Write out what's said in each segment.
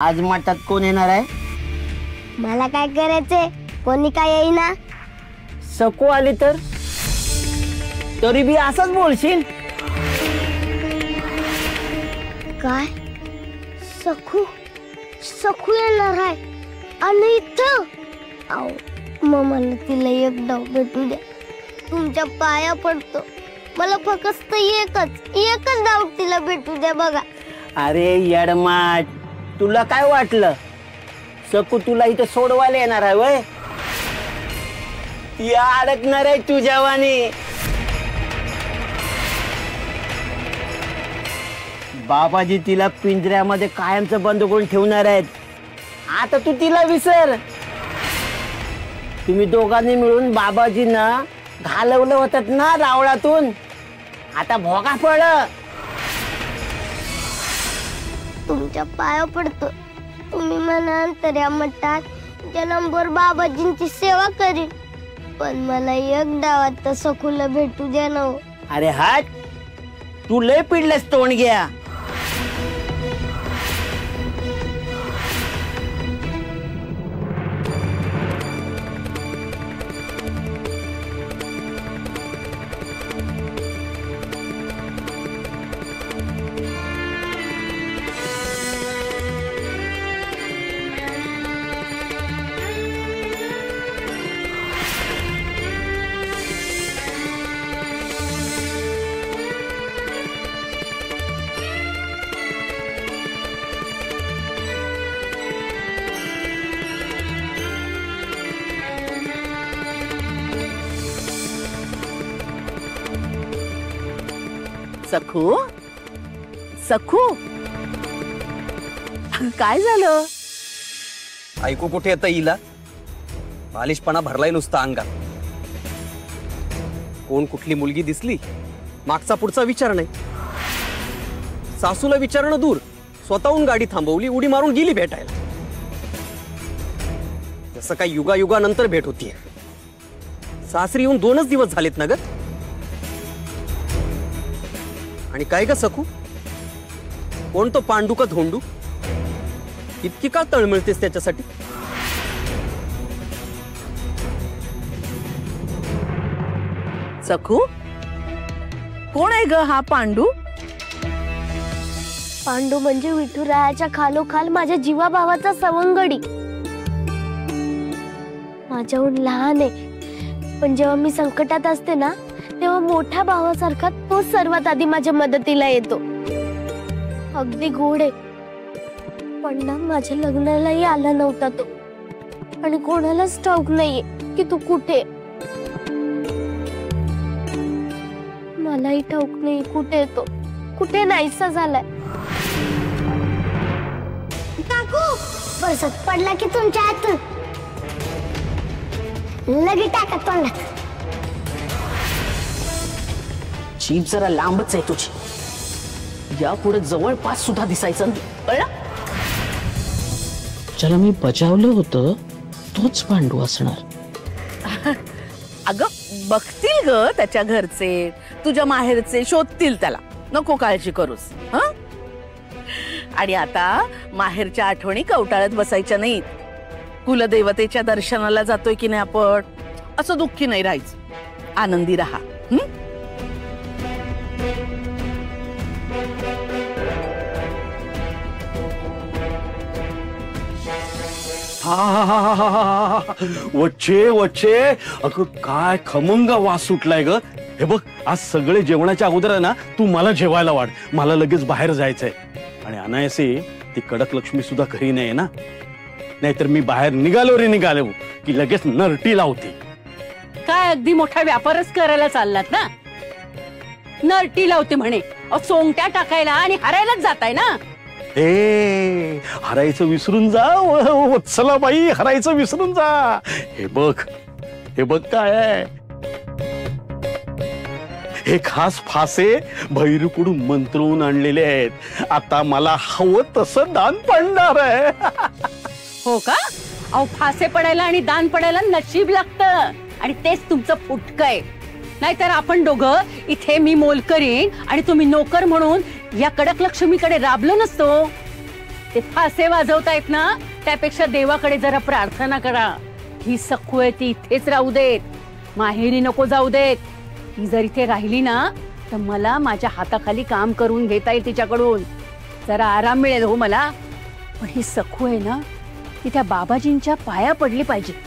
आज मठात कोण येणार आहे? मला काय करायचंय, कोणी काय येईना. सकू आली तर तरी बी असंच बोलशील? काय सखू सखू येणार आहे आणि इथं? आओ मग मला तिला एक डाव भेटू द्या, तुमच्या पाया पडतो. मला फक्त एकच डाव तिला भेटू द्या बघा. अरे येडमाट, तुला काय वाटलं सकू तुला इथे सोडवायला येणार आहे वय? ती अडकणार आहे तुझ्या वाणी. बाबाजी तिला पिंजऱ्यामध्ये कायमचं बंद करून ठेवणार आहेत. आता तू तिला विसर. तुम्ही दोघांनी मिळून बाबाजींना घालवलं होतं ना रावळातून, आता भोगा पड. तुमच्या पाया पडतो, तुम्ही म्हणाल तर या मठात जन्मभर बाबाजींची सेवा करीन, पण मला एक डावात तर सखूला भेटू द्या ना. अरे हट, तू लय पिडलेस तोंड घ्या. सखू सखू काय झालं? ऐकू कुठे येतं हिला? बालिशपणा भरलाय नुसता अंगात. कोण कुठली मुलगी दिसली मागचा पुढचा विचार नाही. सासूला विचारणं दूर, स्वतःहून गाडी थांबवली, उडी मारून गेली भेटायला. जसं काय युगायुगानंतर भेट होतीये. सासरी येऊन 2च दिवस झालेत ना ग. आणि काय ग सखू, कोण तो पांडू का धोंडू? इतकी का तळमळतेस त्याच्यासाठी? सखू कोण आहे ग हा पांडू? पांडू म्हणजे विठुरायाच्या खालोखाल माझ्या जीवा भावाचा सवंगडी. माझ्याहून लहान आहे, पण जेव्हा मी संकटात असते ना, तेव्हा मोठ्या भावासारखा तो सर्वात आधी माझ्या मदतीला येतो. अगदी गोड आहे, पण ना माझ्या लग्नालाही आला नव्हता तो, आणि कोणालाच ठाऊक नाहीये की तू कुठे. मलाही ठाऊक नाही कुठे तो, कुठे नाहीसा झालाय. काकू बरसत पडला की तुमच्या हातून लगेच टाका तोंडात. जीभ जरा लांबच आहे तुझी, या पुढे जवळपास सुद्धा दिसायचं नाही, कळलं? ज्याला मी बजावलं होतं तोच पांडू असणार. अगं बघतील ग त्याच्या घरचे, तुझ्या माहेरचे शोधतील त्याला, नको काळजी करूस. हं? आणि आता माहेरच्या आठवणी कवटाळत बसायच्या नाहीत. कुलदेवतेच्या दर्शनाला जातोय की नाही आपण, असं दुःखी नाही राहायचं, आनंदी राहा. वच्चे वच्चे, अगं काय खमंग वास सुटलाय ग. हे बघ, आज सगळे जेवणाच्या अगोदर आहे ना, तू मला जेवायला वाढ. मला लगेच बाहेर जायचंय. आणि अनायासे ती कडक लक्ष्मी सुद्धा घरी नाही ना, नाहीतर मी बाहेर निघालो की लगेच नरटी लावते. काय अगदी मोठा व्यापारच करायला चाललात ना? नरटी लावते म्हणे, सोंगट्या टाकायला आणि हरायलाच जाताय ना. हे हरायचं विसरून जा वत्सलाबाई, हरायचं विसरून जा. हे बघ काय आहे हे, खास फासे भैरूकडून मंत्रवून आणलेले आहेत. आता मला हवं तसं दान पडणार आहे. हो का? अहो फासे पडायला आणि दान पडायला नशीब लागतं, आणि तेच तुमचं फुटकं आहे. नाहीतर आपण दोघं इथे मी मोल करीन आणि तुम्ही नोकर म्हणून या कडक लक्ष्मीकडे राबलो नसतो. ते फासे वाजवतायत ना, त्यापेक्षा देवाकडे जरा प्रार्थना करा. ही सखू आहे ती इथेच राहू देत, माहेरी नको जाऊ देत. ती जर इथे राहिली ना तर मला माझ्या हाताखाली काम करून घेता येईल तिच्याकडून, जरा आराम मिळेल हो मला. पण ही सखू आहे ना, ती त्या बाबाजींच्या पाया पडली पाहिजे.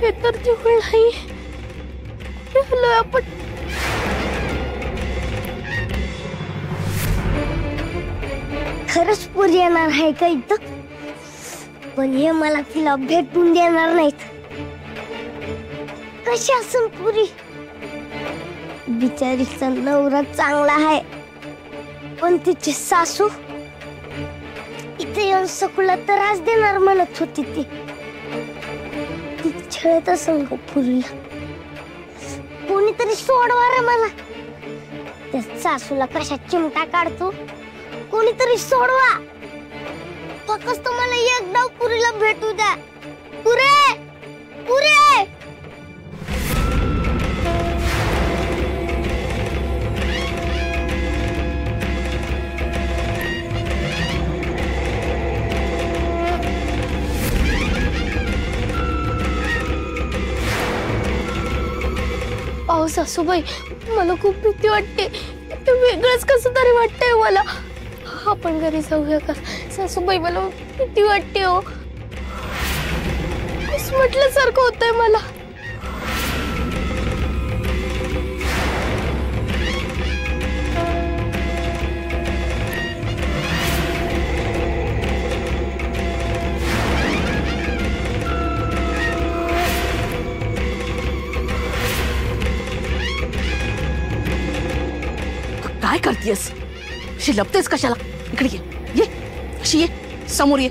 हे तर देऊळ नाही. कुठे आलोय आपण? खरंच पुरी येणार आहे का इथं? पण हे मला तिला भेटून देणार नाहीत. कशी असून पुरी? बिचारीचा नवरा चांगला आहे, पण तिची सासू इथे येऊन सखूला त्रास देणार म्हणत होती. ती छळत असं पुरीला. कोणीतरी सोडवा रे मला. त्या सासूला कशा चिमटा काढतो, कोणीतरी सोडवा. फक्त मला एकदा पुरीला भेटू द्या. पुरे पुरे. अहो सासूबाई, मला खूप भीती वाटते. ते वेगळंच कसं तरी वाटतंय मला. आपण घरी जाऊया का सासूबाई? मला भीती वाटते हो. म्हटल्यासारखं होतंय मला. काय करतेस? अशी लपतेस कशाला? इकडे ये, ये अशी ये, समोर ये,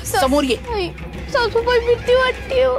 समोर ये. सासूबाई भीती वाटते हो.